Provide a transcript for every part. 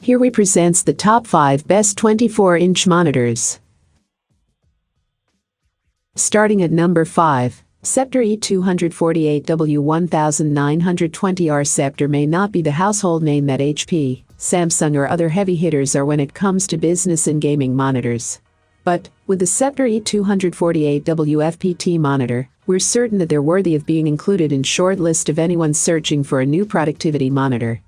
Here we presents the top 5 best 24-inch monitors. Starting at number 5, Sceptre E248W1920R. Sceptre may not be the household name that HP, Samsung or other heavy hitters are when it comes to business and gaming monitors. But, with the Sceptre E248W FPT monitor, we're certain that they're worthy of being included in short list of anyone searching for a new productivity monitor.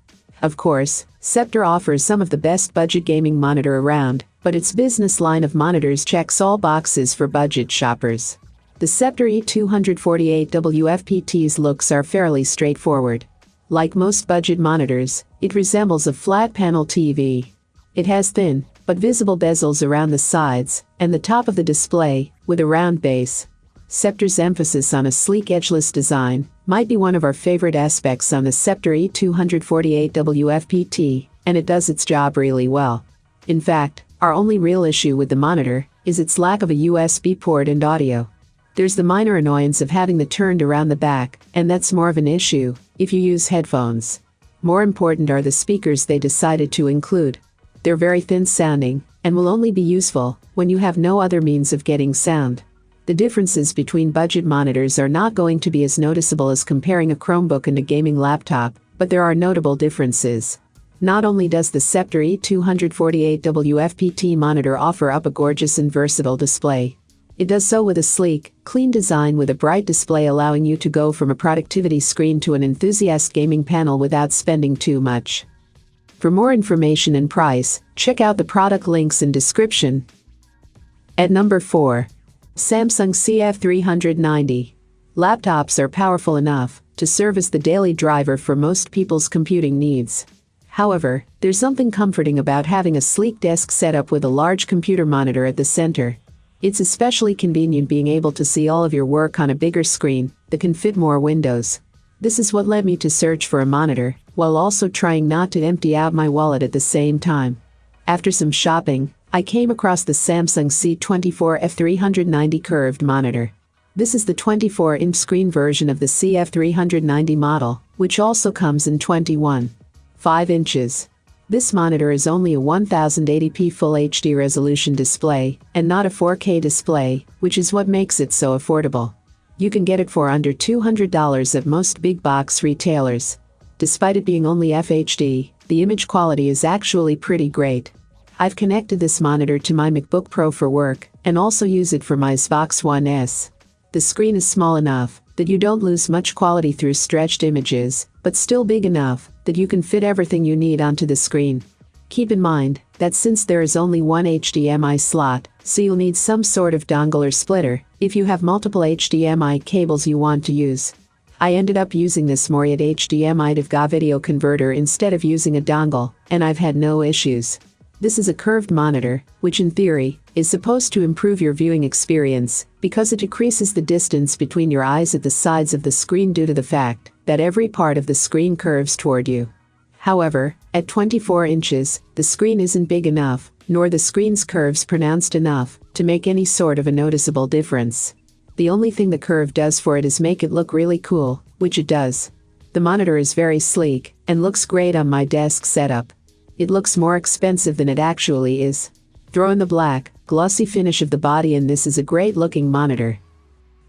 Of course, Sceptre offers some of the best budget gaming monitor around, but its business line of monitors checks all boxes for budget shoppers. The Sceptre E248W FPT's looks are fairly straightforward. Like most budget monitors, it resembles a flat-panel TV. It has thin, but visible bezels around the sides, and the top of the display, with a round base. Sceptre's emphasis on a sleek edgeless design might be one of our favorite aspects on the Sceptre E248W FPT, and it does its job really well. In fact, our only real issue with the monitor is its lack of a USB port and audio. There's the minor annoyance of having the turned around the back, and that's more of an issue if you use headphones. More important are the speakers they decided to include. They're very thin sounding, and will only be useful when you have no other means of getting sound. The differences between budget monitors are not going to be as noticeable as comparing a Chromebook and a gaming laptop, but there are notable differences. Not only does the Sceptre E248W FPT monitor offer up a gorgeous and versatile display, it does so with a sleek, clean design with a bright display allowing you to go from a productivity screen to an enthusiast gaming panel without spending too much. For more information and price, check out the product links in description. At number 4. Samsung CF390. Laptops are powerful enough to serve as the daily driver for most people's computing needs. However, there's something comforting about having a sleek desk setup with a large computer monitor at the center. It's especially convenient being able to see all of your work on a bigger screen that can fit more windows. This is what led me to search for a monitor, while also trying not to empty out my wallet at the same time. After some shopping, I came across the Samsung Z24 F390 curved monitor. This is the 24-inch screen version of the CF390 model, which also comes in 21.5 inches. This monitor is only a 1080p Full HD resolution display, and not a 4K display, which is what makes it so affordable. You can get it for under $200 at most big box retailers. Despite it being only FHD, the image quality is actually pretty great. I've connected this monitor to my MacBook Pro for work, and also use it for my Xbox One S. The screen is small enough that you don't lose much quality through stretched images, but still big enough that you can fit everything you need onto the screen. Keep in mind that since there is only one HDMI slot, so you'll need some sort of dongle or splitter if you have multiple HDMI cables you want to use. I ended up using this Moriat HDMI to VGA video converter instead of using a dongle, and I've had no issues. This is a curved monitor, which in theory, is supposed to improve your viewing experience, because it decreases the distance between your eyes at the sides of the screen due to the fact that every part of the screen curves toward you. However, at 24 inches, the screen isn't big enough, nor the screen's curves pronounced enough, to make any sort of a noticeable difference. The only thing the curve does for it is make it look really cool, which it does. The monitor is very sleek, and looks great on my desk setup. It looks more expensive than it actually is. Throw in the black, glossy finish of the body and this is a great looking monitor.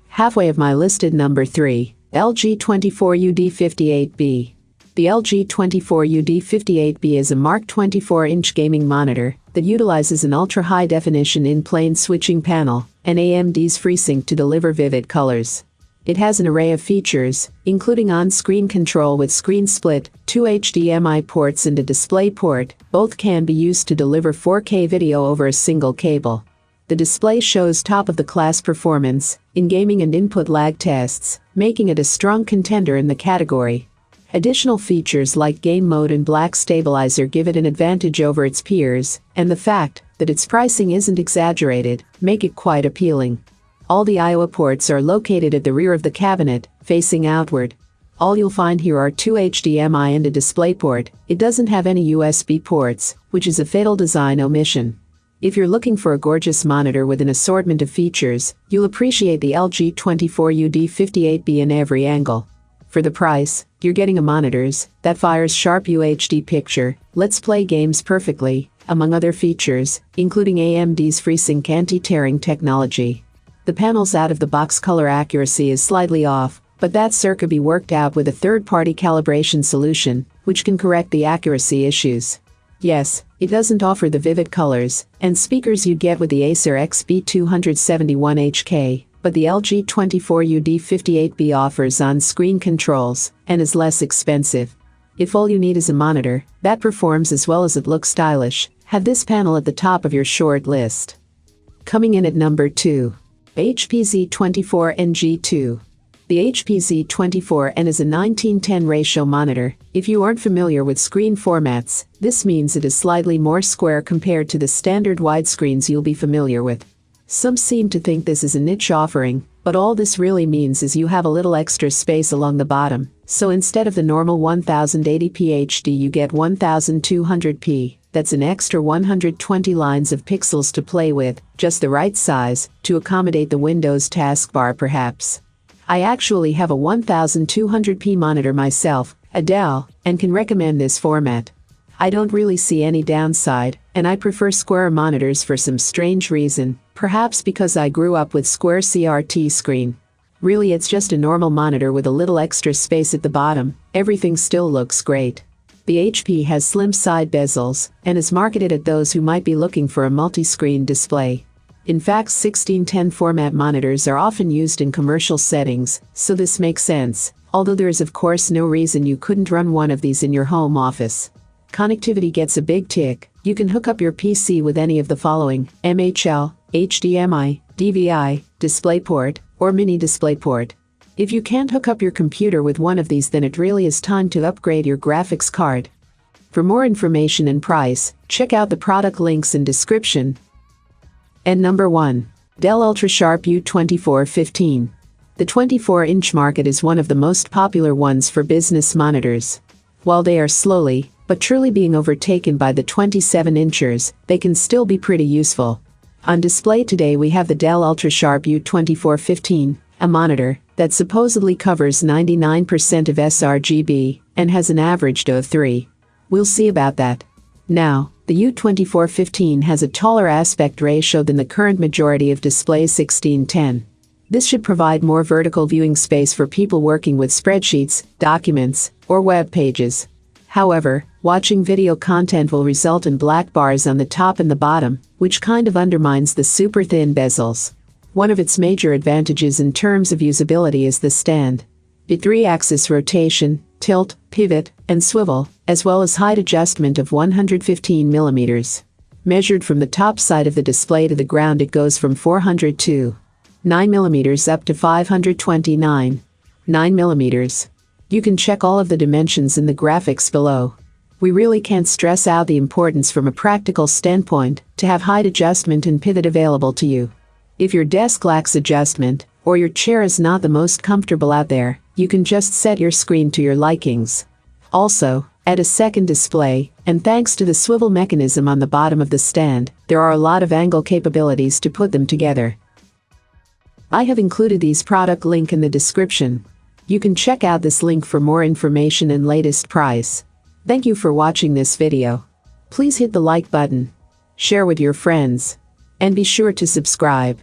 Halfway of my listed number 3, LG 24UD58B. The LG 24UD58B is a Mark 24-inch gaming monitor that utilizes an ultra-high definition in-plane switching panel and AMD's FreeSync to deliver vivid colors. It has an array of features, including on-screen control with screen split, 2 HDMI ports and a display port. Both can be used to deliver 4K video over a single cable. The display shows top-of-the-class performance in gaming and input lag tests, making it a strong contender in the category. Additional features like game mode and black stabilizer give it an advantage over its peers, and the fact that its pricing isn't exaggerated make it quite appealing. All the I/O ports are located at the rear of the cabinet, facing outward. All you'll find here are 2 HDMI and a DisplayPort. It doesn't have any USB ports, which is a fatal design omission. If you're looking for a gorgeous monitor with an assortment of features, you'll appreciate the LG 24UD58B in every angle. For the price, you're getting a monitors that fires sharp UHD picture, lets play games perfectly, among other features, including AMD's FreeSync anti-tearing technology. The panel's out-of-the-box color accuracy is slightly off, but that could be worked out with a third-party calibration solution, which can correct the accuracy issues. Yes, it doesn't offer the vivid colors and speakers you get with the Acer XB271HK, but the LG 24UD58B offers on-screen controls and is less expensive. If all you need is a monitor that performs as well as it looks stylish, have this panel at the top of your short list. Coming in at number 2. HP Z24n G2. The HP Z24n is a 19:10 ratio monitor. If you aren't familiar with screen formats, this means it is slightly more square compared to the standard widescreens you'll be familiar with. Some seem to think this is a niche offering, but all this really means is you have a little extra space along the bottom, so instead of the normal 1080p HD you get 1200p. That's an extra 120 lines of pixels to play with, just the right size, to accommodate the Windows taskbar perhaps. I actually have a 1200p monitor myself, a Dell, and can recommend this format. I don't really see any downside, and I prefer square monitors for some strange reason, perhaps because I grew up with square CRT screen. Really, it's just a normal monitor with a little extra space at the bottom. Everything still looks great. The HP has slim side bezels and is marketed at those who might be looking for a multi-screen display. In fact, 16:10 format monitors are often used in commercial settings, so this makes sense, although there is of course no reason you couldn't run one of these in your home office. Connectivity gets a big tick. You can hook up your PC with any of the following: MHL, HDMI, DVI, DisplayPort, or Mini DisplayPort. If you can't hook up your computer with one of these, then it really is time to upgrade your graphics card. For more information and price, check out the product links in description. And number 1. Dell UltraSharp U2415. The 24-inch market is one of the most popular ones for business monitors. While they are slowly, but truly being overtaken by the 27-inchers, they can still be pretty useful. On display today we have the Dell UltraSharp U2415, a monitor that supposedly covers 99% of sRGB and has an average DO of 3. We'll see about that. Now, the U2415 has a taller aspect ratio than the current majority of displays 16:10. This should provide more vertical viewing space for people working with spreadsheets, documents, or web pages. However, watching video content will result in black bars on the top and the bottom, which kind of undermines the super thin bezels. One of its major advantages in terms of usability is the stand. The 3-axis rotation, tilt, pivot, and swivel, as well as height adjustment of 115 mm. Measured from the top side of the display to the ground, it goes from 402.9 mm up to 529.9 mm. You can check all of the dimensions in the graphics below. We really can't stress out the importance from a practical standpoint to have height adjustment and pivot available to you. If your desk lacks adjustment, or your chair is not the most comfortable out there, you can just set your screen to your likings. Also, add a second display, and thanks to the swivel mechanism on the bottom of the stand, there are a lot of angle capabilities to put them together. I have included these product link in the description. You can check out this link for more information and latest price. Thank you for watching this video. Please hit the like button, share with your friends, and be sure to subscribe.